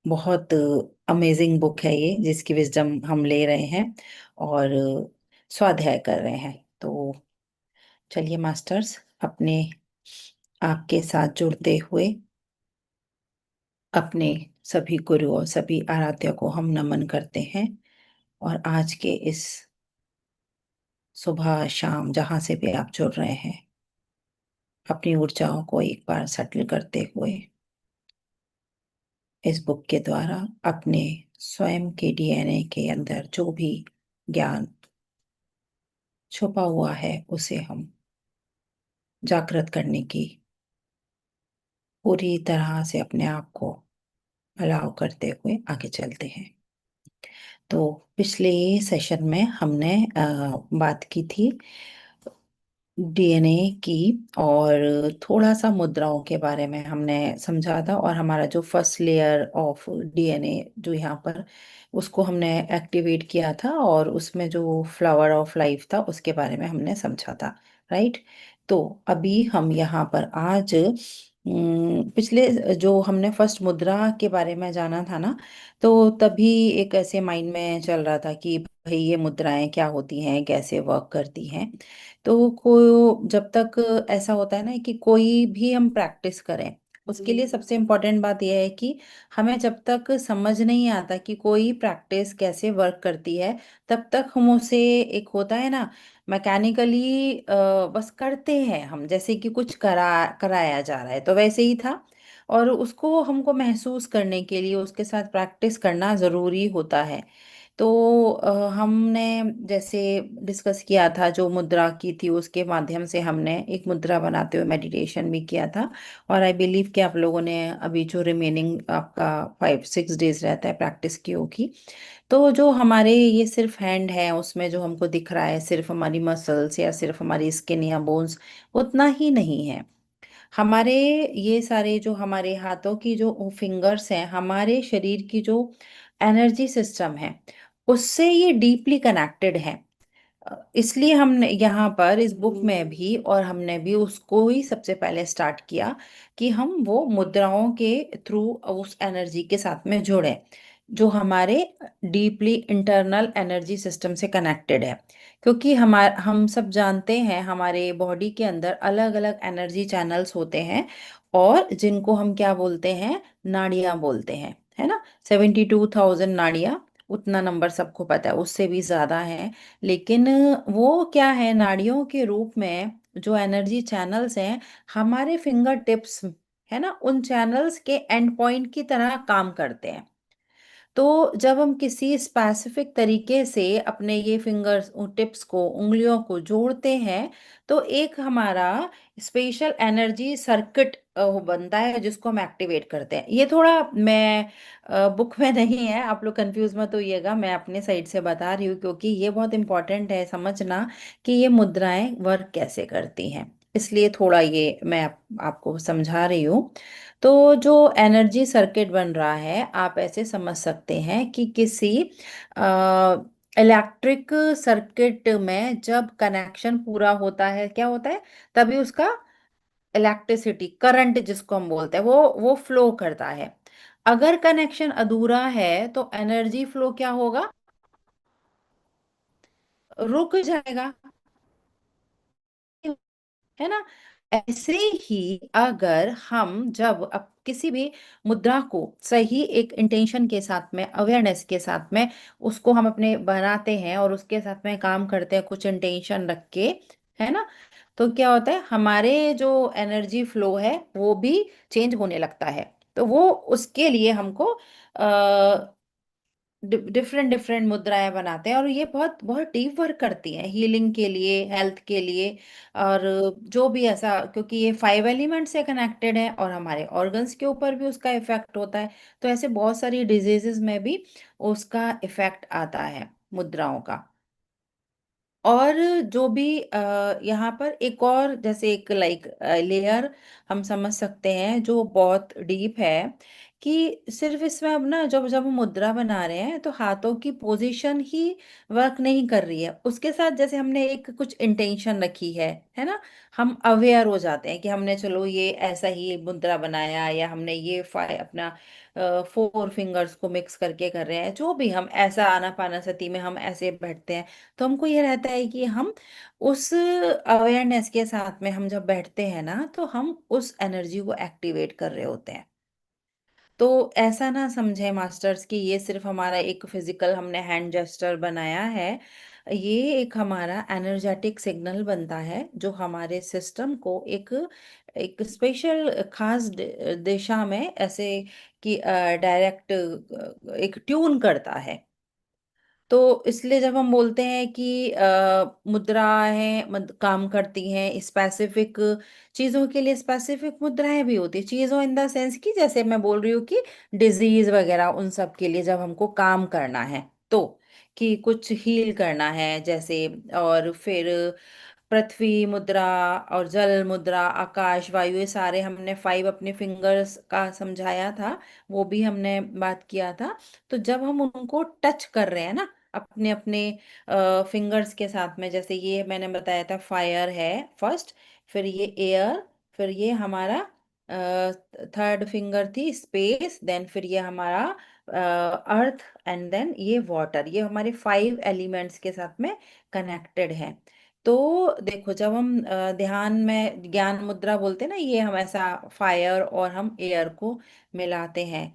बहुत amazing book है ये, जिसकी विजडम हम ले रहे हैं और स्वाध्याय कर रहे हैं। तो चलिए मास्टर्स, अपने आपके साथ जुड़ते हुए अपने सभी गुरु और सभी आराध्य को हम नमन करते हैं। और आज के इस सुबह शाम जहां से भी आप जुड़ रहे हैं, अपनी ऊर्जाओं को एक बार सेटल करते हुए इस बुक के द्वारा अपने स्वयं के डीएनए के अंदर जो भी ज्ञान छुपा हुआ है उसे हम जागृत करने की पूरी तरह से अपने आप को अलाउ करते हुए आगे चलते हैं। तो पिछले सेशन में हमने बात की थी डीएनए की, और थोड़ा सा मुद्राओं के बारे में हमने समझा था, और हमारा जो फर्स्ट लेयर ऑफ डीएनए जो यहाँ पर, उसको हमने एक्टिवेट किया था, और उसमें जो फ्लावर ऑफ लाइफ था उसके बारे में हमने समझा था। राइट। तो अभी हम यहाँ पर आज पिछले जो हमने फर्स्ट मुद्रा के बारे में जाना था ना, तो तभी एक ऐसे माइंड में चल रहा था कि भाई ये मुद्राएं क्या होती हैं, कैसे वर्क करती हैं। तो को जब तक ऐसा होता है ना कि कोई भी हम प्रैक्टिस करें, उसके लिए सबसे इम्पोर्टेंट बात यह है कि हमें जब तक समझ नहीं आता कि कोई प्रैक्टिस कैसे वर्क करती है, तब तक हम उसे, एक होता है ना, मैकेनिकली बस करते हैं हम, जैसे कि कुछ कराया जा रहा है, तो वैसे ही था। और उसको हमको महसूस करने के लिए उसके साथ प्रैक्टिस करना ज़रूरी होता है। तो हमने जैसे डिस्कस किया था, जो मुद्रा की थी उसके माध्यम से हमने एक मुद्रा बनाते हुए मेडिटेशन भी किया था। और आई बिलीव कि आप लोगों ने अभी जो रिमेनिंग आपका 5-6 डेज रहता है प्रैक्टिस की होगी। तो जो हमारे ये सिर्फ हैंड है, उसमें जो हमको दिख रहा है सिर्फ हमारी मसल्स या सिर्फ हमारी स्किन या बोन्स, उतना ही नहीं है। हमारे ये सारे जो हमारे हाथों की जो फिंगर्स हैं, हमारे शरीर की जो एनर्जी सिस्टम है, उससे ये डीपली कनेक्टेड है। इसलिए हमने यहाँ पर इस बुक में भी, और हमने भी उसको ही सबसे पहले स्टार्ट किया कि हम वो मुद्राओं के थ्रू उस एनर्जी के साथ में जुड़े जो हमारे डीपली इंटरनल एनर्जी सिस्टम से कनेक्टेड है। क्योंकि हम सब जानते हैं हमारे बॉडी के अंदर अलग अलग एनर्जी चैनल्स होते हैं, और जिनको हम क्या बोलते हैं, नाड़ियाँ बोलते हैं, है ना। 72,000 नाड़ियाँ, उतना नंबर सबको पता है, उससे भी ज़्यादा है। लेकिन वो क्या है, नाड़ियों के रूप में जो एनर्जी चैनल्स हैं, हमारे फिंगर टिप्स, है ना, उन चैनल्स के एंड पॉइंट की तरह काम करते हैं। तो जब हम किसी स्पेसिफिक तरीके से अपने ये फिंगर्स टिप्स को, उंगलियों को जोड़ते हैं, तो एक हमारा स्पेशल एनर्जी सर्किट बनता है जिसको हम एक्टिवेट करते हैं। ये थोड़ा मैं बुक में नहीं है, आप लोग कंफ्यूज मत होइएगा, मैं अपने साइड से बता रही हूँ, क्योंकि ये बहुत इंपॉर्टेंट है समझना कि ये मुद्राएं वर्क कैसे करती हैं। इसलिए थोड़ा ये मैं आपको समझा रही हूँ। तो जो एनर्जी सर्किट बन रहा है, आप ऐसे समझ सकते हैं कि किसी इलेक्ट्रिक सर्किट में जब कनेक्शन पूरा होता है, क्या होता है, तभी उसका इलेक्ट्रिसिटी करंट जिसको हम बोलते हैं वो फ्लो करता है। अगर कनेक्शन अधूरा है तो एनर्जी फ्लो क्या होगा, रुक जाएगा, है ना। ऐसे ही अगर हम जब अब किसी भी मुद्रा को सही एक इंटेंशन के साथ में, अवेयरनेस के साथ में उसको हम अपने बनाते हैं और उसके साथ में काम करते हैं कुछ इंटेंशन रख के, है ना, तो क्या होता है, हमारे जो एनर्जी फ्लो है वो भी चेंज होने लगता है। तो वो उसके लिए हमको डिफरेंट डिफरेंट मुद्राएं बनाते हैं, और ये बहुत बहुत डीप वर्क करती हैं हीलिंग के लिए, हेल्थ के लिए। और जो भी ऐसा, क्योंकि ये 5 एलिमेंट से कनेक्टेड है और हमारे ऑर्गन्स के ऊपर भी उसका इफेक्ट होता है, तो ऐसे बहुत सारी डिजीजेस में भी उसका इफेक्ट आता है मुद्राओं का। और जो भी यहाँ पर एक और जैसे एक लाइक लेयर हम समझ सकते हैं जो बहुत डीप है, कि सिर्फ इसमें अब ना, जब जब हम मुद्रा बना रहे हैं तो हाथों की पोजीशन ही वर्क नहीं कर रही है, उसके साथ जैसे हमने एक कुछ इंटेंशन रखी है ना, हम अवेयर हो जाते हैं कि हमने चलो ये ऐसा ही मुद्रा बनाया, या हमने ये अपना 4 फिंगर्स को मिक्स करके कर रहे हैं, जो भी हम ऐसा आनापानासती में हम ऐसे बैठते हैं। तो हमको ये रहता है कि हम उस अवेयरनेस के साथ में हम जब बैठते हैं ना, तो हम उस एनर्जी को एक्टिवेट कर रहे होते हैं। तो ऐसा ना समझे मास्टर्स कि ये सिर्फ हमारा एक फिजिकल हमने हैंड जेस्टर बनाया है, ये एक हमारा एनर्जेटिक सिग्नल बनता है जो हमारे सिस्टम को एक एक स्पेशल खास दिशा में ऐसे कि डायरेक्ट एक ट्यून करता है। तो इसलिए जब हम बोलते हैं कि मुद्राएं काम करती हैं स्पेसिफिक चीजों के लिए, स्पेसिफिक मुद्राएं भी होती है चीजों इन द सेंस कि जैसे मैं बोल रही हूँ कि डिजीज वगैरह उन सब के लिए जब हमको काम करना है, तो कि कुछ हील करना है जैसे। और फिर पृथ्वी मुद्रा और जल मुद्रा, आकाश वायु, ये सारे हमने 5 अपने फिंगर्स का समझाया था, वो भी हमने बात किया था। तो जब हम उनको टच कर रहे हैं ना अपने अपने फिंगर्स के साथ में, जैसे ये मैंने बताया था फायर है फर्स्ट, फिर ये एयर, फिर ये हमारा थर्ड फिंगर थी स्पेस, देन फिर ये हमारा अर्थ, एंड देन ये वाटर, ये हमारे 5 एलिमेंट्स के साथ में कनेक्टेड है। तो देखो जब हम ध्यान में ज्ञान मुद्रा बोलते हैं ना, ये हम ऐसा फायर और हम एयर को मिलाते हैं।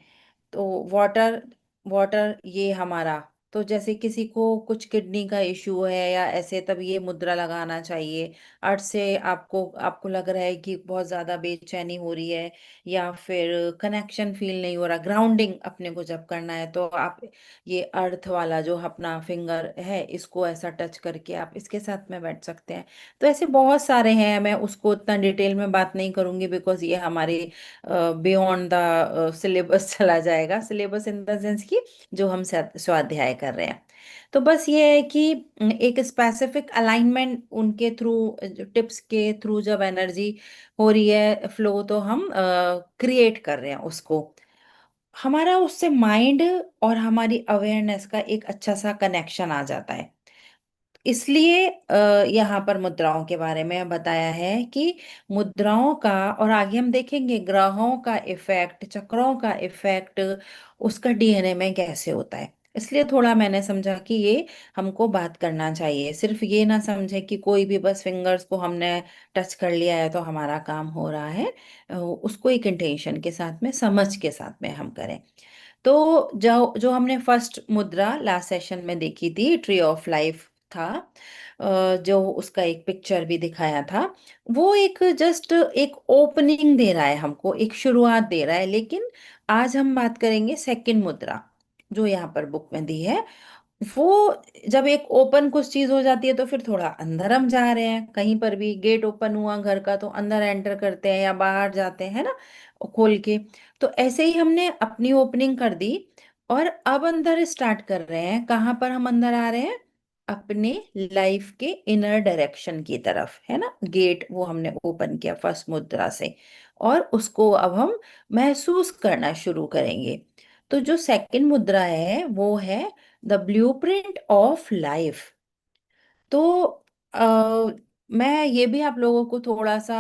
तो वाटर, वाटर ये हमारा, तो जैसे किसी को कुछ किडनी का इश्यू है या ऐसे, तब ये मुद्रा लगाना चाहिए। अर्थ से आपको आपको लग रहा है कि बहुत ज्यादा बेचैनी हो रही है, या फिर कनेक्शन फील नहीं हो रहा, ग्राउंडिंग अपने को जब करना है, तो आप ये अर्थ वाला जो अपना फिंगर है इसको ऐसा टच करके आप इसके साथ में बैठ सकते हैं। तो ऐसे बहुत सारे हैं, मैं उसको उतना डिटेल में बात नहीं करूंगी बिकॉज ये हमारे बियॉन्ड द सिलेबस चला जाएगा, सिलेबस इन द सेंस कि जो हम स्वाध्याय कर रहे हैं। तो बस ये है कि एक स्पेसिफिक अलाइनमेंट उनके थ्रू, टिप्स के थ्रू जब एनर्जी हो रही है फ्लो, तो हम क्रिएट कर रहे हैं उसको, हमारा उससे माइंड और हमारी अवेयरनेस का एक अच्छा सा कनेक्शन आ जाता है। इसलिए यहाँ पर मुद्राओं के बारे में बताया है कि मुद्राओं का, और आगे हम देखेंगे ग्रहों का इफेक्ट, चक्रों का इफेक्ट उसका डीएनए में कैसे होता है। इसलिए थोड़ा मैंने समझा कि ये हमको बात करना चाहिए, सिर्फ ये ना समझे कि कोई भी बस फिंगर्स को हमने टच कर लिया है तो हमारा काम हो रहा है। उसको एक इंटेंशन के साथ में, समझ के साथ में हम करें। तो जो जो हमने फर्स्ट मुद्रा लास्ट सेशन में देखी थी, ट्री ऑफ लाइफ था, जो उसका एक पिक्चर भी दिखाया था, वो एक जस्ट एक ओपनिंग दे रहा है हमको, एक शुरुआत दे रहा है। लेकिन आज हम बात करेंगे सेकंड मुद्रा जो यहाँ पर बुक में दी है। वो जब एक ओपन कुछ चीज हो जाती है तो फिर थोड़ा अंदर हम जा रहे हैं, कहीं पर भी गेट ओपन हुआ घर का तो अंदर एंटर करते हैं या बाहर जाते हैं ना खोल के। तो ऐसे ही हमने अपनी ओपनिंग कर दी, और अब अंदर स्टार्ट कर रहे हैं। कहाँ पर हम अंदर आ रहे हैं? अपने लाइफ के इनर डायरेक्शन की तरफ, है ना, गेट वो हमने ओपन किया फर्स्ट मुद्रा से, और उसको अब हम महसूस करना शुरू करेंगे। तो जो सेकंड मुद्रा है वो है द ब्लूप्रिंट ऑफ लाइफ। तो आ, मैं ये भी आप लोगों को थोड़ा सा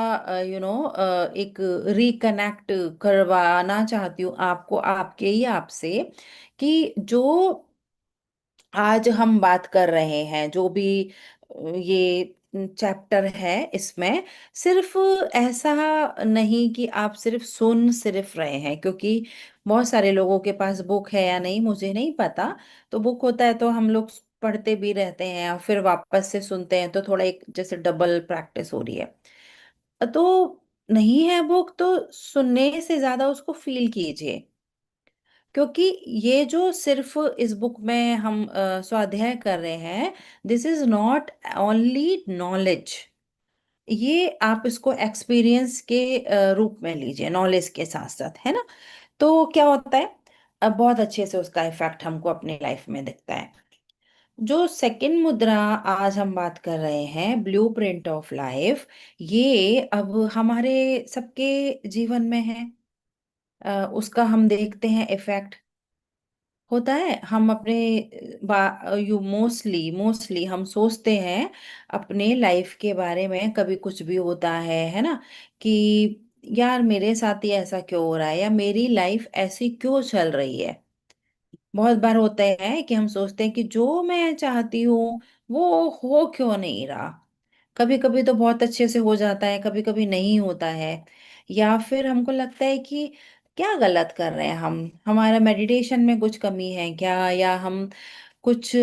एक रिकनेक्ट करवाना चाहती हूँ आपको, आपके ही आपसे, कि जो आज हम बात कर रहे हैं, जो भी ये चैप्टर है, इसमें सिर्फ ऐसा नहीं कि आप सिर्फ सुन सिर्फ रहे हैं, क्योंकि बहुत सारे लोगों के पास बुक है या नहीं मुझे नहीं पता। तो बुक होता है तो हम लोग पढ़ते भी रहते हैं और फिर वापस से सुनते हैं, तो थोड़ा एक जैसे डबल प्रैक्टिस हो रही है। तो नहीं है बुक तो सुनने से ज्यादा उसको फील कीजिए, क्योंकि ये जो सिर्फ इस बुक में हम स्वाध्याय कर रहे हैं, this is not only knowledge, ये आप इसको एक्सपीरियंस के रूप में लीजिए, नॉलेज के साथ साथ, है ना। तो क्या होता है, अब बहुत अच्छे से उसका इफेक्ट हमको अपनी लाइफ में दिखता है। जो सेकंड मुद्रा आज हम बात कर रहे हैं, ब्लू प्रिंट ऑफ लाइफ, ये अब हमारे सबके जीवन में है। उसका हम देखते हैं इफेक्ट होता है। हम अपने यू मोस्टली मोस्टली हम सोचते हैं अपने लाइफ के बारे में, कभी कुछ भी होता है ना, कि यार मेरे साथ ही ऐसा क्यों हो रहा है, या मेरी लाइफ ऐसी क्यों चल रही है। बहुत बार होता है कि हम सोचते हैं कि जो मैं चाहती हूँ वो हो क्यों नहीं रहा। कभी कभी तो बहुत अच्छे से हो जाता है, कभी कभी नहीं होता है। या फिर हमको लगता है कि क्या गलत कर रहे हैं हम, हमारा मेडिटेशन में कुछ कमी है क्या, या हम कुछ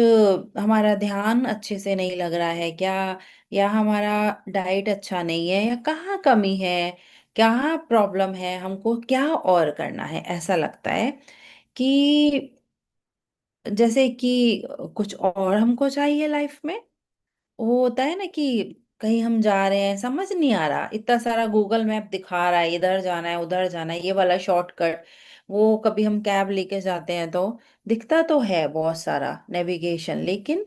हमारा ध्यान अच्छे से नहीं लग रहा है क्या, या हमारा डाइट अच्छा नहीं है, या कहाँ कमी है, क्या प्रॉब्लम है, हमको क्या और करना है। ऐसा लगता है कि जैसे कि कुछ और हमको चाहिए लाइफ में। वो होता है ना कि कहीं हम जा रहे हैं, समझ नहीं आ रहा, इतना सारा गूगल मैप दिखा रहा है, इधर जाना है उधर जाना है, ये वाला शॉर्टकट। वो कभी हम कैब लेके जाते हैं तो दिखता तो है बहुत सारा नेविगेशन, लेकिन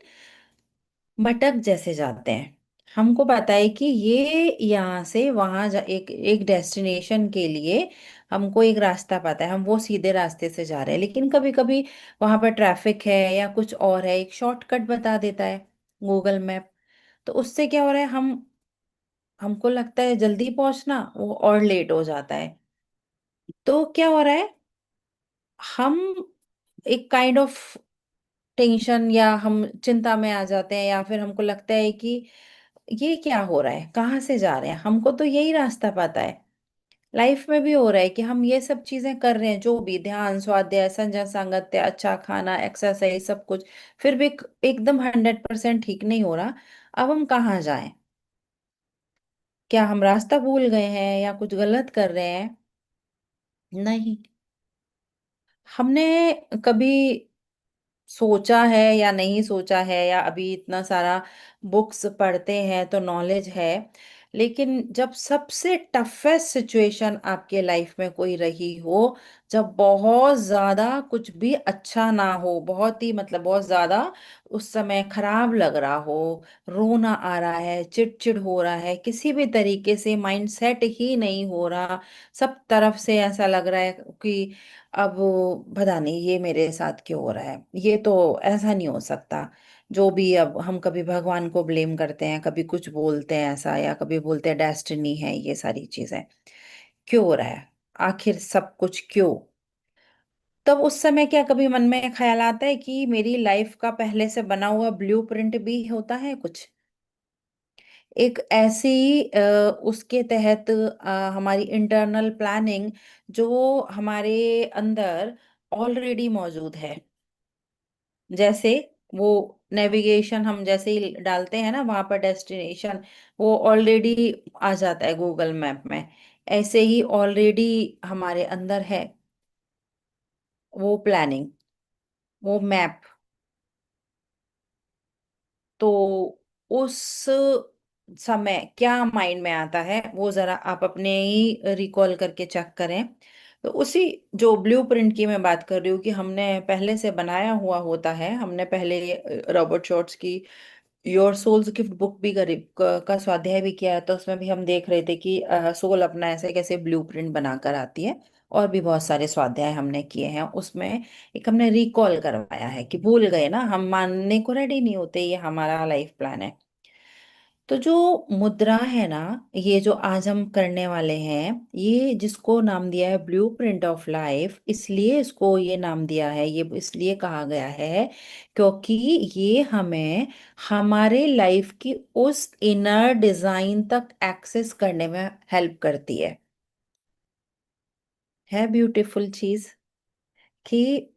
भटक जैसे जाते हैं। हमको पता है कि ये यहाँ से वहां एक एक डेस्टिनेशन के लिए हमको एक रास्ता पता है, हम वो सीधे रास्ते से जा रहे हैं, लेकिन कभी कभी वहां पर ट्रैफिक है या कुछ और है, एक शॉर्टकट बता देता है गूगल मैप। तो उससे क्या हो रहा है, हमको लगता है जल्दी पहुंचना, वो और लेट हो जाता है। तो क्या हो रहा है, हम एक काइंड ऑफ टेंशन या हम चिंता में आ जाते हैं, या फिर हमको लगता है कि ये क्या हो रहा है, कहाँ से जा रहे हैं, हमको तो यही रास्ता पता है। लाइफ में भी हो रहा है कि हम ये सब चीजें कर रहे हैं, जो भी ध्यान, स्वाध्याय, संजय सांगत्य, अच्छा खाना, एक्सरसाइज, सब कुछ, फिर भी एकदम 100% ठीक नहीं हो रहा। अब हम कहाँ जाएं, क्या हम रास्ता भूल गए हैं या कुछ गलत कर रहे हैं? नहीं। हमने कभी सोचा है या नहीं सोचा है, या अभी इतना सारा बुक्स पढ़ते हैं तो नॉलेज है, लेकिन जब सबसे टफेस्ट सिचुएशन आपके लाइफ में कोई रही हो, जब बहुत ज्यादा कुछ भी अच्छा ना हो, बहुत ही मतलब बहुत ज्यादा उस समय खराब लग रहा हो, रोना आ रहा है, चिड़चिड़ हो रहा है, किसी भी तरीके से माइंड सेट ही नहीं हो रहा, सब तरफ से ऐसा लग रहा है कि अब पता नहीं ये मेरे साथ क्यों हो रहा है, ये तो ऐसा नहीं हो सकता। जो भी, अब हम कभी भगवान को ब्लेम करते हैं, कभी कुछ बोलते हैं ऐसा, या कभी बोलते हैं डेस्टिनी है, ये सारी चीजें क्यों हो रहा है, आखिर सब कुछ क्यों। तब उस समय क्या कभी मन में ख्याल आता है कि मेरी लाइफ का पहले से बना हुआ ब्लूप्रिंट भी होता है कुछ, एक ऐसी उसके तहत हमारी इंटरनल प्लानिंग जो हमारे अंदर ऑलरेडी मौजूद है। जैसे वो नेविगेशन हम जैसे ही डालते हैं ना वहां पर डेस्टिनेशन, वो ऑलरेडी आ जाता है गूगल मैप में। ऐसे ही ऑलरेडी हमारे अंदर है वो प्लानिंग, वो मैप। तो उस समय क्या माइंड में आता है वो जरा आप अपने ही रिकॉल करके चेक करें। तो उसी जो ब्लूप्रिंट की मैं बात कर रही हूँ कि हमने पहले से बनाया हुआ होता है। हमने पहले रॉबर्ट शॉर्ट्स की योर सोल्स गिफ्ट बुक भी करी, का स्वाध्याय भी किया है, तो उसमें भी हम देख रहे थे कि सोल अपना ऐसे कैसे ब्लूप्रिंट बनाकर आती है। और भी बहुत सारे स्वाध्याय हमने किए हैं उसमें। एक हमने रिकॉल करवाया है कि भूल गए ना, हम मानने को रेडी नहीं होते ये हमारा लाइफ प्लान है। तो जो मुद्रा है ना, ये जो आज हम करने वाले हैं, ये जिसको नाम दिया है ब्लूप्रिंट ऑफ लाइफ, इसलिए इसको ये नाम दिया है, ये इसलिए कहा गया है क्योंकि ये हमें हमारे लाइफ की उस इनर डिजाइन तक एक्सेस करने में हेल्प करती है ब्यूटीफुल चीज कि,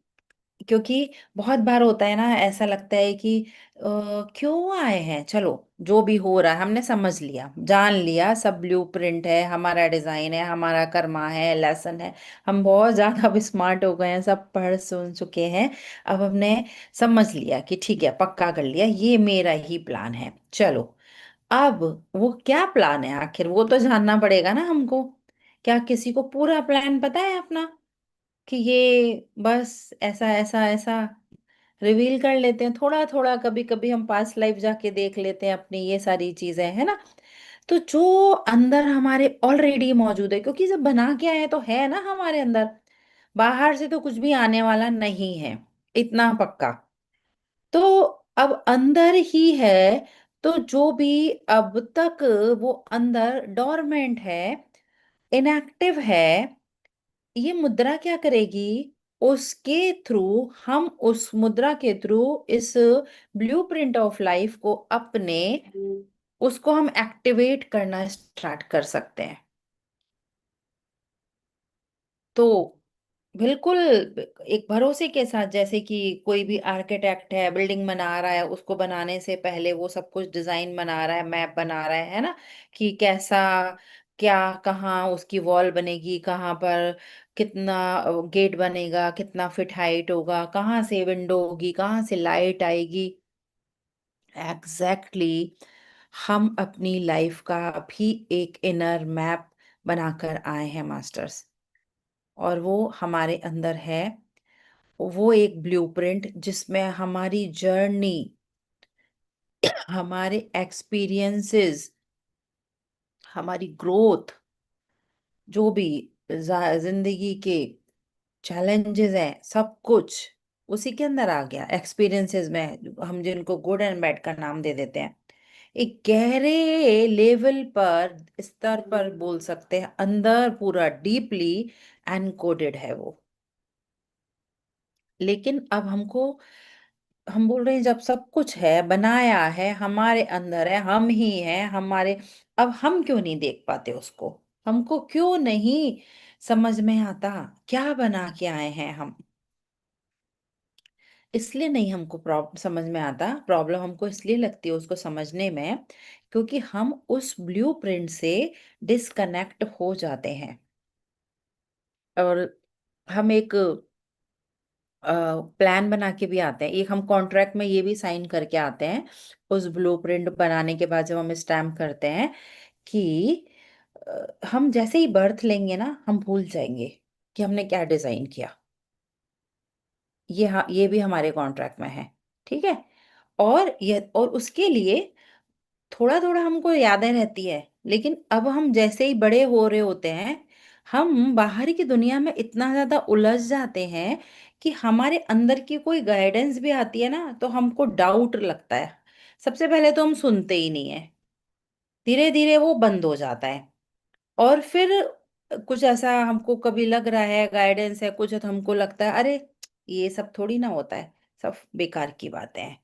क्योंकि बहुत बार होता है ना, ऐसा लगता है कि क्यों आए हैं, चलो जो भी हो रहा है हमने समझ लिया, जान लिया, सब ब्लूप्रिंट है, हमारा डिजाइन है, हमारा कर्मा है, लेसन है। हम बहुत ज्यादा अब स्मार्ट हो गए हैं, सब पढ़ सुन चुके हैं। अब हमने समझ लिया कि ठीक है, पक्का कर लिया, ये मेरा ही प्लान है, चलो। अब वो क्या प्लान है आखिर, वो तो जानना पड़ेगा ना हमको। क्या किसी को पूरा प्लान पता है अपना, कि ये बस ऐसा ऐसा ऐसा रिवील कर लेते हैं थोड़ा थोड़ा, कभी कभी हम पास्ट लाइफ जाके देख लेते हैं अपनी, ये सारी चीजें है ना। तो जो अंदर हमारे ऑलरेडी मौजूद है, क्योंकि जब बना के आए हैं तो है ना हमारे अंदर। बाहर से तो कुछ भी आने वाला नहीं है, इतना पक्का। तो अब अंदर ही है, तो जो भी अब तक वो अंदर डोरमेंट है, इनएक्टिव है, ये मुद्रा क्या करेगी, उसके थ्रू, हम उस मुद्रा के थ्रू इस ब्लूप्रिंट ऑफ लाइफ को अपने, उसको हम एक्टिवेट करना स्टार्ट कर सकते हैं। तो बिल्कुल एक भरोसे के साथ, जैसे कि कोई भी आर्किटेक्ट है, बिल्डिंग बना रहा है, उसको बनाने से पहले वो सब कुछ डिजाइन बना रहा है, मैप बना रहा है ना, कि कैसा, क्या, कहाँ उसकी वॉल बनेगी, कहाँ पर कितना गेट बनेगा, कितना फिट हाइट होगा, कहाँ से विंडो होगी, कहाँ से लाइट आएगी। एग्जैक्टली exactly, हम अपनी लाइफ का भी एक इनर मैप बनाकर आए हैं मास्टर्स, और वो हमारे अंदर है। वो एक ब्लूप्रिंट जिसमें हमारी जर्नी, हमारे एक्सपीरियंसेस, हमारी ग्रोथ, जो भी जिंदगी के चैलेंजेस हैं, सब कुछ उसी के अंदर आ गया। एक्सपीरियंसेस में हम जिनको गुड एंड बैड का नाम दे देते हैं, एक गहरे लेवल पर, स्तर पर बोल सकते हैं, अंदर पूरा डीपली एनकोडेड है वो। लेकिन अब हमको, हम बोल रहे हैं जब सब कुछ है, बनाया है, हमारे अंदर है, हम ही हैं हमारे, अब हम क्यों नहीं देख पाते उसको, हमको क्यों नहीं समझ में आता क्या बना के आए हैं हम। इसलिए नहीं हमको प्रॉब्लम समझ में आता, प्रॉब्लम हमको इसलिए लगती है उसको समझने में, क्योंकि हम उस ब्लूप्रिंट से डिस्कनेक्ट हो जाते हैं। और हम एक प्लान बना के भी आते हैं, एक हम कॉन्ट्रैक्ट में ये भी साइन करके आते हैं, उस ब्लूप्रिंट बनाने के बाद जब हम स्टैम्प करते हैं कि हम जैसे ही बर्थ लेंगे ना, हम भूल जाएंगे कि हमने क्या डिजाइन किया। ये, हाँ, ये भी हमारे कॉन्ट्रैक्ट में है। ठीक है। और उसके लिए थोड़ा थोड़ा हमको यादें रहती है, लेकिन अब हम जैसे ही बड़े हो रहे होते हैं, हम बाहर की दुनिया में इतना ज्यादा उलझ जाते हैं कि हमारे अंदर की कोई गाइडेंस भी आती है ना, तो हमको डाउट लगता है। सबसे पहले तो हम सुनते ही नहीं है, धीरे धीरे वो बंद हो जाता है। और फिर कुछ ऐसा हमको कभी लग रहा है गाइडेंस है कुछ, तो हमको लगता है अरे ये सब थोड़ी ना होता है, सब बेकार की बातें हैं,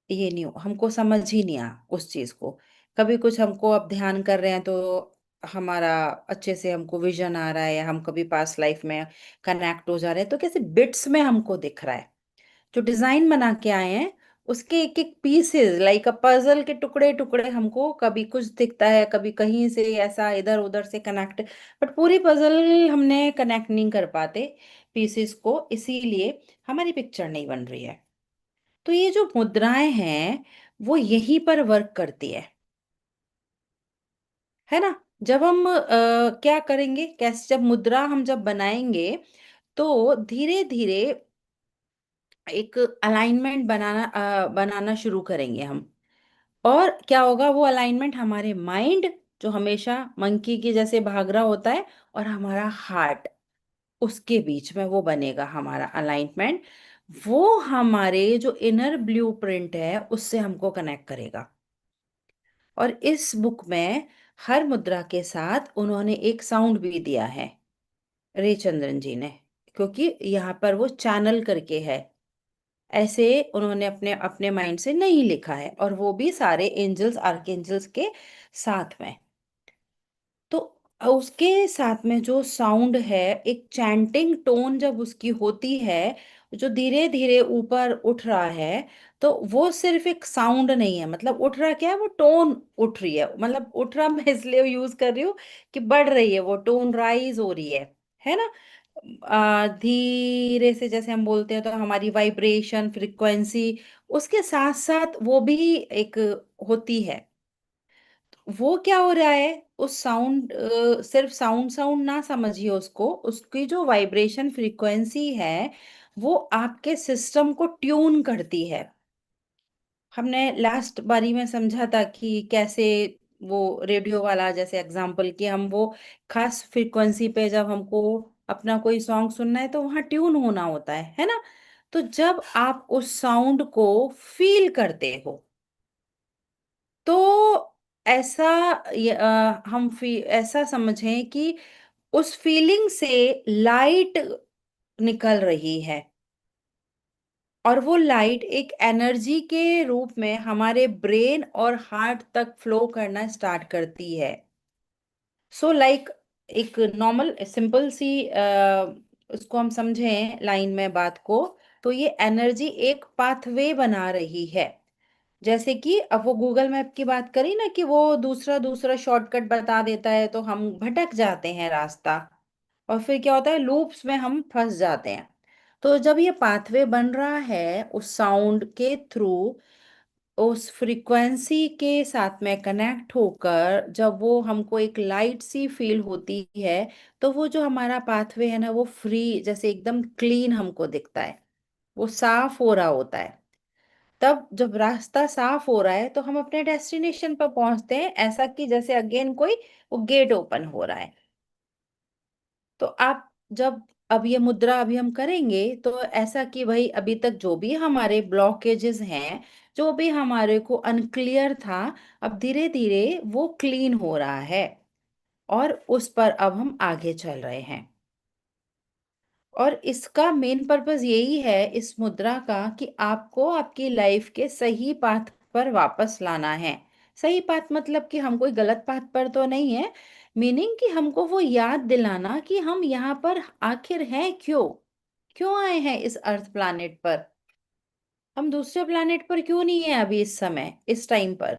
ये नहीं हमको समझ ही नहीं आ उस चीज को। कभी कुछ हमको अब ध्यान कर रहे हैं तो हमारा अच्छे से हमको विजन आ रहा है, या हम कभी पास्ट लाइफ में कनेक्ट हो जा रहे हैं, तो कैसे बिट्स में हमको दिख रहा है। जो डिजाइन बना के आए हैं, उसके एक एक पीसेस लाइक अ पजल के टुकड़े टुकड़े हमको कभी कुछ दिखता है, कभी कहीं से ऐसा इधर उधर से कनेक्ट, बट पूरी पजल हमने कनेक्ट नहीं कर पाते पीसेस को, इसीलिए हमारी पिक्चर नहीं बन रही है। तो ये जो मुद्राएं हैं, वो यहीं पर वर्क करती है ना। जब हम क्या करेंगे, कैसे, जब मुद्रा हम जब बनाएंगे, तो धीरे धीरे एक अलाइनमेंट बनाना शुरू करेंगे हम। और क्या होगा, वो अलाइनमेंट हमारे माइंड, जो हमेशा मंकी के जैसे भाग रहा होता है, और हमारा हार्ट, उसके बीच में वो बनेगा हमारा अलाइनमेंट। वो हमारे जो इनर ब्लूप्रिंट है उससे हमको कनेक्ट करेगा। और इस बुक में हर मुद्रा के साथ उन्होंने एक साउंड भी दिया है, रेचंद्रन जी ने, क्योंकि यहाँ पर वो चैनल करके है, ऐसे उन्होंने अपने अपने माइंड से नहीं लिखा है, और वो भी सारे एंजल्स आर्कएंजल्स के साथ में। तो उसके साथ में जो साउंड है, एक चैंटिंग टोन जब उसकी होती है, जो धीरे धीरे ऊपर उठ रहा है, तो वो सिर्फ एक साउंड नहीं है, मतलब उठ रहा क्या है, वो टोन उठ रही है, मतलब उठ रहा मैं इसलिए यूज कर रही हूँ कि बढ़ रही है, वो टोन राइज हो रही है ना। धीरे से जैसे हम बोलते हैं, तो हमारी वाइब्रेशन फ्रिक्वेंसी उसके साथ साथ वो भी एक होती है। वो क्या हो रहा है, उस साउंड, सिर्फ साउंड साउंड ना समझिए उसको, उसकी जो वाइब्रेशन फ्रीक्वेंसी है, वो आपके सिस्टम को ट्यून करती है। हमने लास्ट बारी में समझा था कि कैसे वो रेडियो वाला जैसे एग्जांपल, कि हम वो खास फ्रीक्वेंसी पे जब हमको अपना कोई सॉन्ग सुनना है तो वहां ट्यून होना होता है ना। तो जब आप उस साउंड को फील करते हो तो ऐसा हम ऐसा समझें कि उस फीलिंग से लाइट निकल रही है, और वो लाइट एक एनर्जी के रूप में हमारे ब्रेन और हार्ट तक फ्लो करना स्टार्ट करती है। सो लाइक एक नॉर्मल सिंपल सी उसको हम समझें लाइन में बात को, तो ये एनर्जी एक पाथवे बना रही है। जैसे कि अब वो गूगल मैप की बात करी ना, कि वो दूसरा दूसरा शॉर्टकट बता देता है तो हम भटक जाते हैं रास्ता, और फिर क्या होता है, लूप्स में हम फंस जाते हैं। तो जब ये पाथवे बन रहा है उस साउंड के थ्रू, उस फ्रीक्वेंसी के साथ में कनेक्ट होकर जब वो हमको एक लाइट सी फील होती है, तो वो जो हमारा पाथवे है ना, वो फ्री जैसे एकदम क्लीन हमको दिखता है, वो साफ हो रहा होता है। तब जब रास्ता साफ हो रहा है तो हम अपने डेस्टिनेशन पर पहुंचते हैं, ऐसा कि जैसे अगेन कोई वो गेट ओपन हो रहा है। तो आप जब अब ये मुद्रा अभी हम करेंगे तो ऐसा कि भाई अभी तक जो भी हमारे ब्लॉकेजेस हैं, जो भी हमारे को अनक्लियर था, अब धीरे धीरे वो क्लीन हो रहा है, और उस पर अब हम आगे चल रहे हैं। और इसका मेन पर्पस यही है इस मुद्रा का, कि आपको आपकी लाइफ के सही पाथ पर वापस लाना है। सही पाथ मतलब कि हम कोई गलत पाथ पर तो नहीं है, मीनिंग कि हमको वो याद दिलाना कि हम यहाँ पर आखिर हैं क्यों, क्यों आए हैं इस अर्थ प्लैनेट पर। हम दूसरे प्लैनेट पर क्यों नहीं है अभी इस समय इस टाइम पर।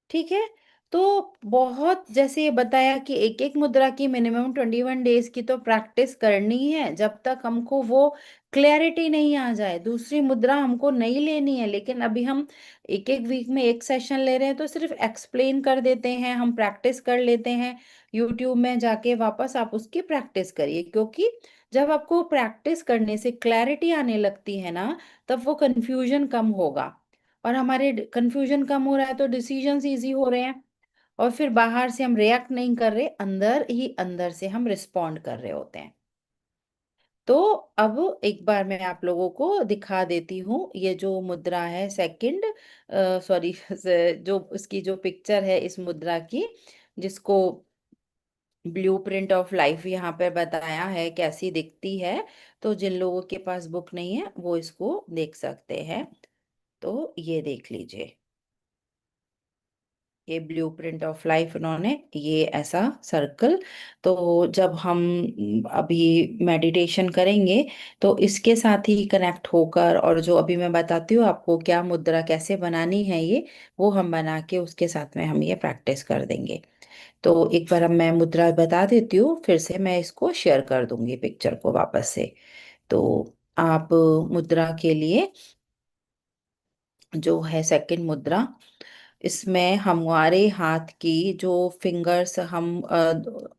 ठीक है। तो बहुत जैसे ये बताया कि एक एक मुद्रा की मिनिमम 21 डेज की तो प्रैक्टिस करनी है, जब तक हमको वो क्लैरिटी नहीं आ जाए। दूसरी मुद्रा हमको नहीं लेनी है, लेकिन अभी हम एक एक वीक में एक सेशन ले रहे हैं तो सिर्फ एक्सप्लेन कर देते हैं, हम प्रैक्टिस कर लेते हैं। यूट्यूब में जाके वापस आप उसकी प्रैक्टिस करिए, क्योंकि जब आपको प्रैक्टिस करने से क्लैरिटी आने लगती है ना, तब वो कंफ्यूजन कम होगा। और हमारे कंफ्यूजन कम हो रहा है तो डिसीजंस इजी हो रहे हैं, और फिर बाहर से हम रिएक्ट नहीं कर रहे, अंदर ही अंदर से हम रिस्पॉन्ड कर रहे होते हैं। तो अब एक बार मैं आप लोगों को दिखा देती हूँ ये जो मुद्रा है सेकंड, सॉरी जो उसकी जो पिक्चर है इस मुद्रा की, जिसको ब्लूप्रिंट ऑफ लाइफ यहाँ पे बताया है कैसी दिखती है। तो जिन लोगों के पास बुक नहीं है वो इसको देख सकते हैं। तो ये देख लीजिए, ये ब्लूप्रिंट ऑफ लाइफ उन्होंने ये ऐसा सर्कल। तो जब हम अभी मेडिटेशन करेंगे तो इसके साथ ही कनेक्ट होकर, और जो अभी मैं बताती हूँ आपको क्या मुद्रा कैसे बनानी है, ये वो हम बना के उसके साथ में हम ये प्रैक्टिस कर देंगे। तो एक बार अब मैं मुद्रा बता देती हूँ, फिर से मैं इसको शेयर कर दूंगी पिक्चर को वापस से। तो आप मुद्रा के लिए जो है सेकंड मुद्रा, इसमें हमारे हाथ की जो फिंगर्स हम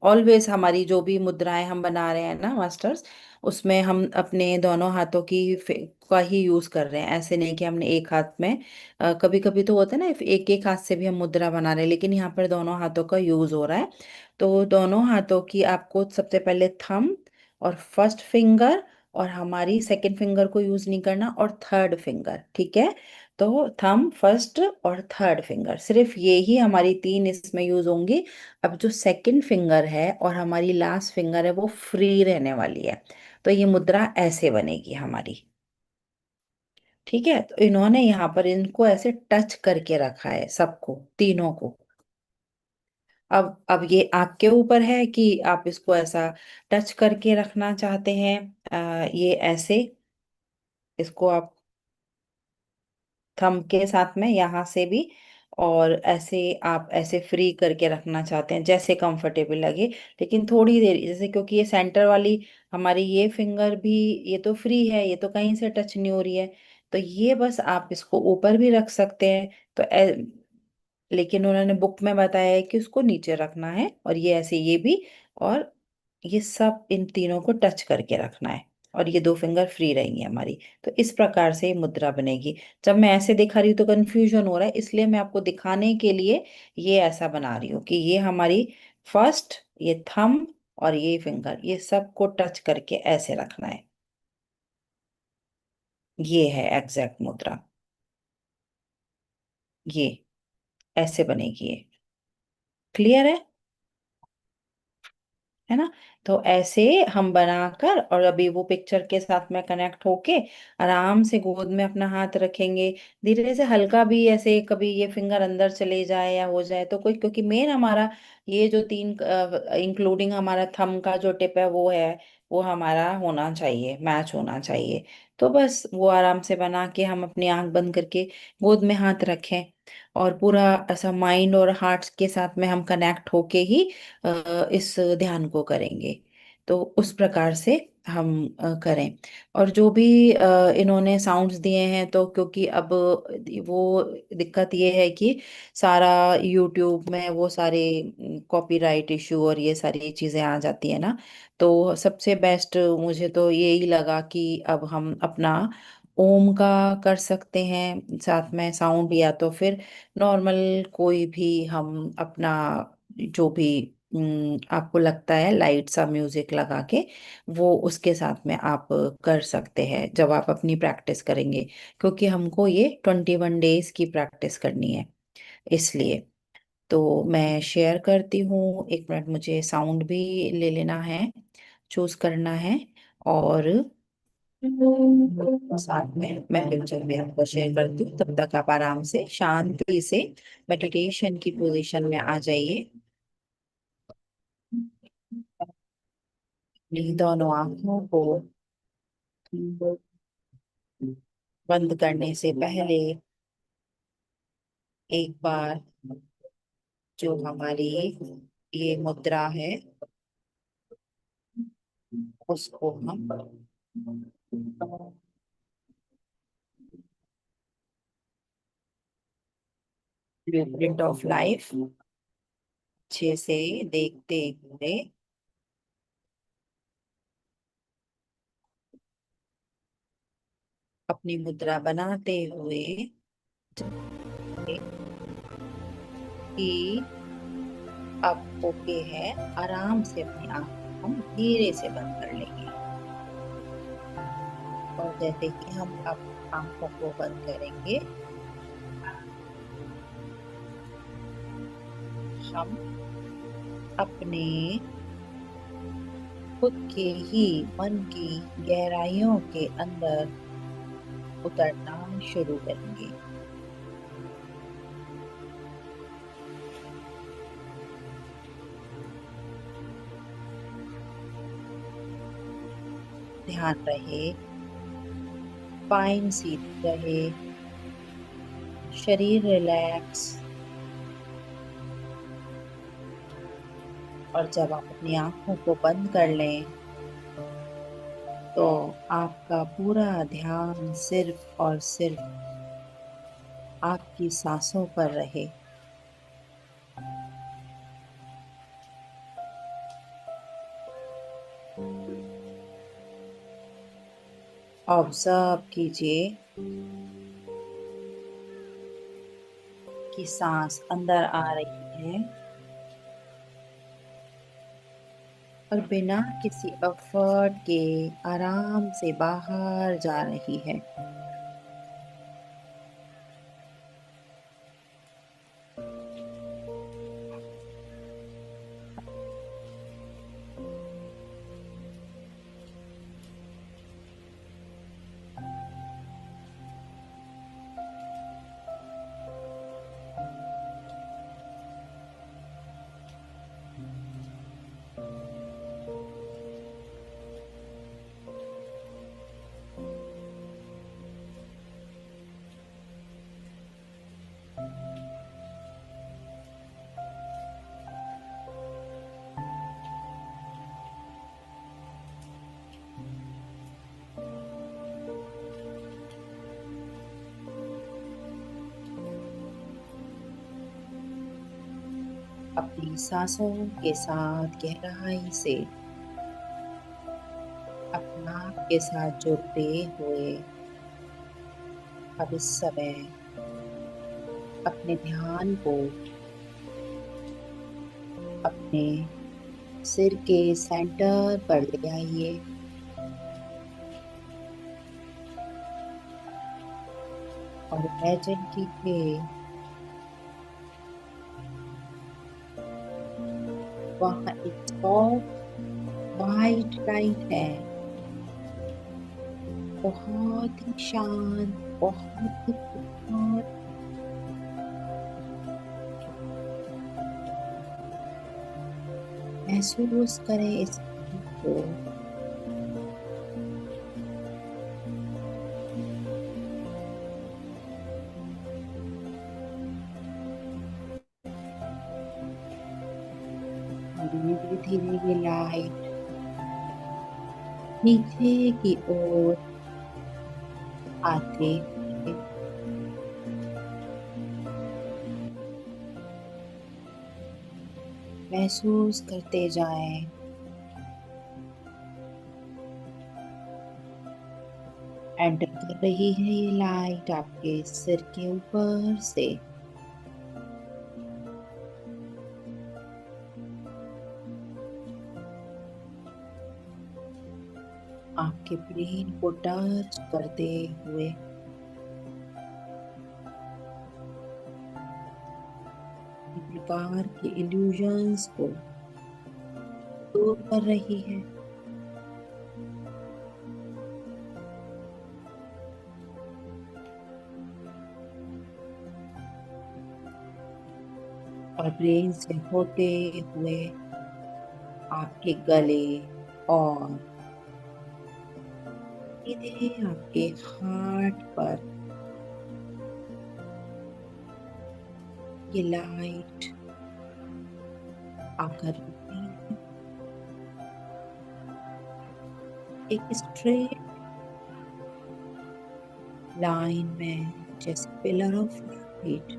ऑलवेज हमारी जो भी मुद्राएं हम बना रहे हैं ना मास्टर्स, उसमें हम अपने दोनों हाथों की का ही यूज कर रहे हैं। ऐसे नहीं कि हमने एक हाथ में, कभी कभी तो होता है ना एक एक हाथ से भी हम मुद्रा बना रहे हैं, लेकिन यहाँ पर दोनों हाथों का यूज हो रहा है। तो दोनों हाथों की आपको सबसे पहले थंब और फर्स्ट फिंगर, और हमारी सेकंड फिंगर को यूज नहीं करना, और थर्ड फिंगर, ठीक है। तो थंब, फर्स्ट और थर्ड फिंगर, सिर्फ ये ही हमारी तीन इसमें यूज होंगी। अब जो सेकंड फिंगर है और हमारी लास्ट फिंगर है वो फ्री रहने वाली है। तो ये मुद्रा ऐसे बनेगी हमारी। ठीक है। तो इन्होंने यहाँ पर इनको ऐसे टच करके रखा है सबको, तीनों को। अब ये आपके ऊपर है कि आप इसको ऐसा टच करके रखना चाहते हैं, ये ऐसे, इसको आप थंब के साथ में यहाँ से भी, और ऐसे आप ऐसे फ्री करके रखना चाहते हैं जैसे कंफर्टेबल लगे। लेकिन थोड़ी देर जैसे, क्योंकि ये सेंटर वाली हमारी ये फिंगर भी, ये तो फ्री है, ये तो कहीं से टच नहीं हो रही है। तो ये बस आप इसको ऊपर भी रख सकते हैं। तो लेकिन उन्होंने बुक में बताया है कि उसको नीचे रखना है, और ये ऐसे ये भी, और ये सब इन तीनों को टच करके रखना है, और ये दो फिंगर फ्री रहेंगी हमारी। तो इस प्रकार से ये मुद्रा बनेगी। जब मैं ऐसे दिखा रही हूँ तो कंफ्यूजन हो रहा है, इसलिए मैं आपको दिखाने के लिए ये ऐसा बना रही हूँ कि ये हमारी फर्स्ट, ये थंब और ये फिंगर, ये सबको टच करके ऐसे रखना है। ये है एग्जैक्ट मुद्रा। ये ऐसे बनेगी ये। क्लियर है? है ना? तो ऐसे हम बनाकर, और अभी वो पिक्चर के साथ में कनेक्ट होके आराम से गोद में अपना हाथ रखेंगे। धीरे से हल्का भी ऐसे कभी ये फिंगर अंदर चले जाए या हो जाए तो कोई, क्योंकि मेन हमारा ये जो तीन, इंक्लूडिंग हमारा थंब का जो टिप है वो है, वो हमारा होना चाहिए, मैच होना चाहिए। तो बस वो आराम से बना के हम अपनी आंख बंद करके गोद में हाथ रखें, और पूरा ऐसा माइंड और हार्ट के साथ में हम कनेक्ट होके ही इस ध्यान को करेंगे। तो उस प्रकार से हम करें। और जो भी इन्होंने साउंड्स दिए हैं, तो क्योंकि अब वो दिक्कत ये है कि सारा यूट्यूब में वो सारे कॉपीराइट इशू और ये सारी चीज़ें आ जाती है ना। तो सबसे बेस्ट मुझे तो यही लगा कि अब हम अपना ओम का कर सकते हैं साथ में साउंड, या तो फिर नॉर्मल कोई भी हम अपना जो भी आपको लगता है लाइट सा म्यूजिक लगा के, वो उसके साथ में आप कर सकते हैं जब आप अपनी प्रैक्टिस करेंगे। क्योंकि हमको ये 21 डेज की प्रैक्टिस करनी है, इसलिए। तो मैं शेयर करती हूँ, एक मिनट, मुझे साउंड भी ले लेना है, चूज करना है। और साथ में मैं पिक्चर में आपको शेयर करती हूँ, तब तक आप आराम से शांति से मेडिटेशन की पोजीशन में आ जाइए। अपनी दोनों आंखों को बंद करने से पहले एक बार जो हमारी ये मुद्रा है उसको हम ब्लूप्रिंट ऑफ लाइफ अच्छे से देखते हुए, अपनी मुद्रा बनाते हुए कि अब ओके है, आराम से अपनी आंख हम धीरे से बंद कर लेंगे। और जैसे कि हम अब आंखों को बंद करेंगे, हम अपने खुद के ही मन की गहराइयों के अंदर उतरना शुरू करेंगे। ध्यान रहे, स्पाइन सीधी रहे, शरीर रिलैक्स। और जब आप अपनी आंखों को बंद कर लें, तो आपका पूरा ध्यान सिर्फ और सिर्फ आपकी सांसों पर रहे। ऑब्जर्व कीजिए कि सांस अंदर आ रही है और बिना किसी एफर्ट के आराम से बाहर जा रही है। अपनी सांसों के साथ गहराई से अपना आप के साथ जुड़ते हुए, अब इस समय अपने ध्यान को अपने सिर के सेंटर पर ले आइए और इमेजिन कीजिए वहाँ एक सॉफ्ट वाइट लाइट है, बहुत ही शांत, बहुत ही खूबसूरत। महसूस करें इस लाइट को। धीरे धीरे ये लाइट नीचे की ओर आते हुए महसूस करते जाएं। एंटर कर रही है ये लाइट आपके सिर के ऊपर से आपके ब्रेन को टच करते हुए प्रकार के इल्यूजन्स को दूर कर रही है। और ब्रेन से होते हुए आपके गले और सीधे आपके हार्ट पर ये लाइट आकर रुकती है। एक स्ट्रेट लाइन में, जैसे पिलर ऑफ लाइट,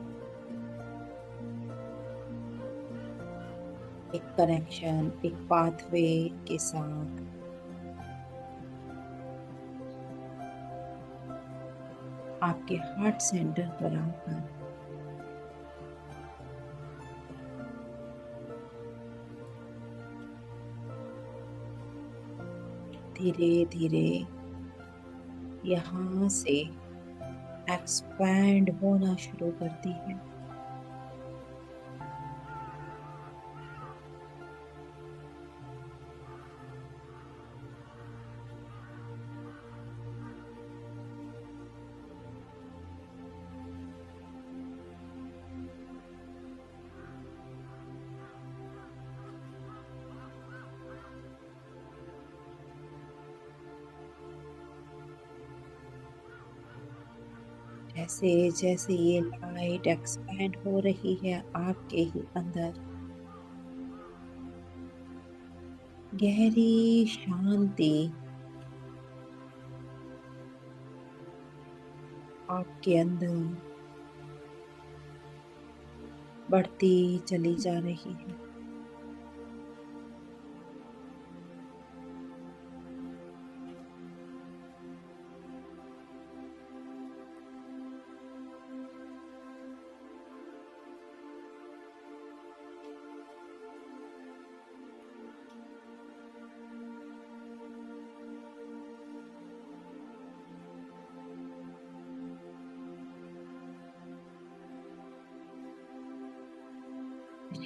एक कनेक्शन, एक पाथवे के साथ आपके हार्ट सेंटर पर आकर धीरे धीरे यहाँ से एक्सपैंड होना शुरू करती है। जैसे जैसे ये लाइट एक्सपैंड हो रही है आपके ही अंदर, गहरी शांति आपके अंदर बढ़ती चली जा रही है।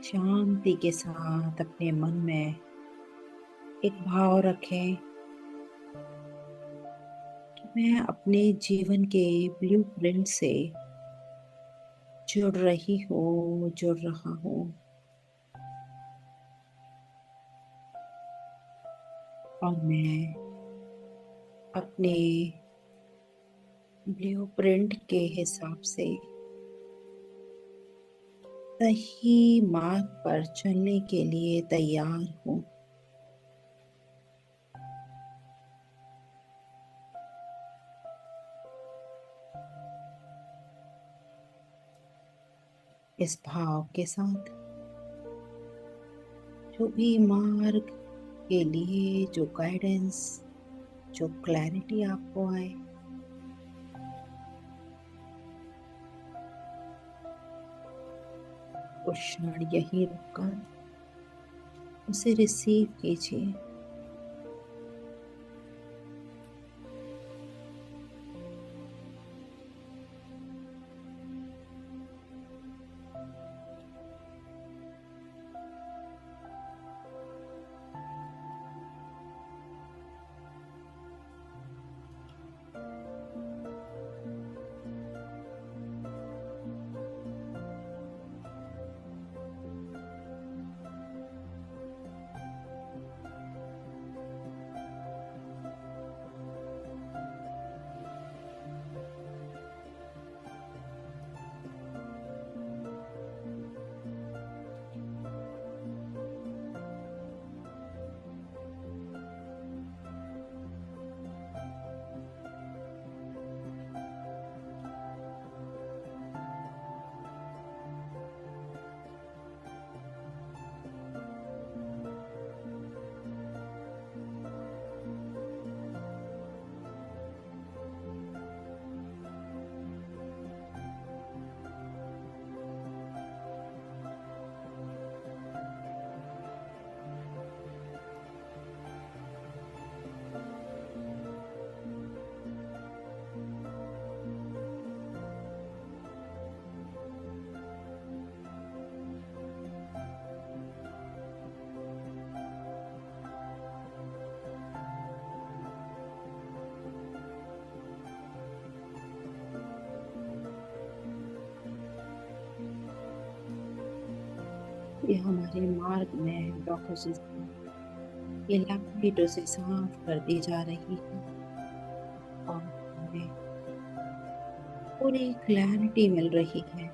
शांति के साथ अपने मन में एक भाव रखें कि मैं अपने जीवन के ब्लूप्रिंट से जुड़ रही हूँ, जुड़ रहा हूँ। और मैं अपने ब्लूप्रिंट के हिसाब से सही मार्ग पर चलने के लिए तैयार हूँ। इस भाव के साथ जो भी मार्ग के लिए जो गाइडेंस, जो क्लैरिटी आपको आए, उस क्षण यही रुककर उसे रिसीव कीजिए। ये हमारे मार्ग में ब्लॉकेजेस हैं, ये लाइटों से साफ कर दी जा रही है और हमें पूरी क्लैरिटी मिल रही है।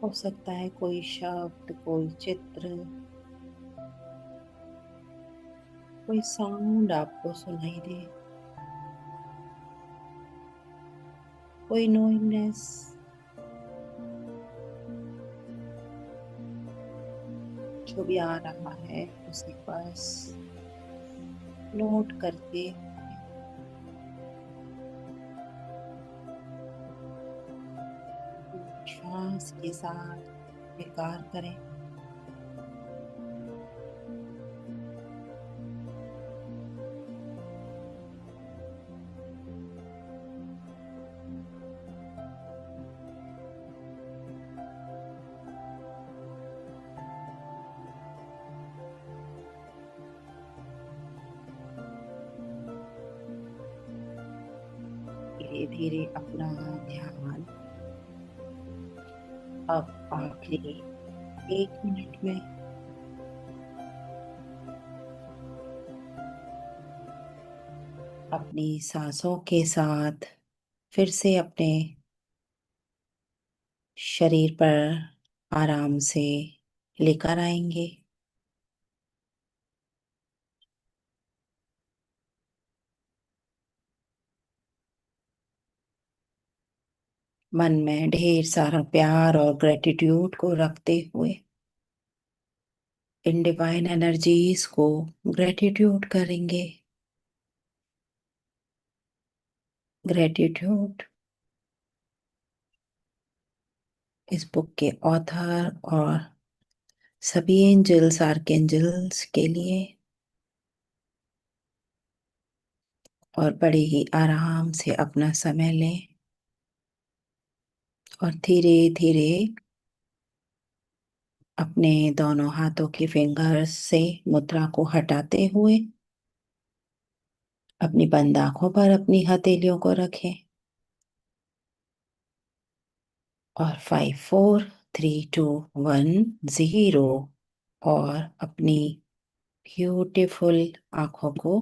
हो सकता है कोई शब्द, कोई चित्र, कोई साउंड आपको सुनाई दे, कोई नोइंगनेस। जो भी आ रहा है उसे बस नोट करते हुए सांस के साथ स्वीकार करें। धीरे धीरे अपना ध्यान अब आखिरी 1 मिनट में अपनी सांसों के साथ फिर से अपने शरीर पर आराम से लेकर आएंगे। मन में ढेर सारा प्यार और ग्रेटिट्यूड को रखते हुए इन डिवाइन एनर्जीज को ग्रेटिट्यूड करेंगे। ग्रेटिट्यूड इस बुक के ऑथर और सभी एंजल्स आर्कएंजल्स के लिए। और बड़े ही आराम से अपना समय लें और धीरे धीरे अपने दोनों हाथों की फिंगर्स से मुद्रा को हटाते हुए अपनी बंद आंखों पर अपनी हथेलियों को रखें और 5 4 3 2 1 0 और अपनी ब्यूटीफुल आंखों को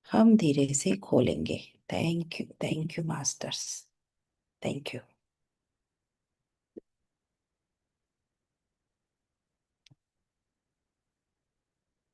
हम धीरे से खोलेंगे। Thank you masters. Thank you.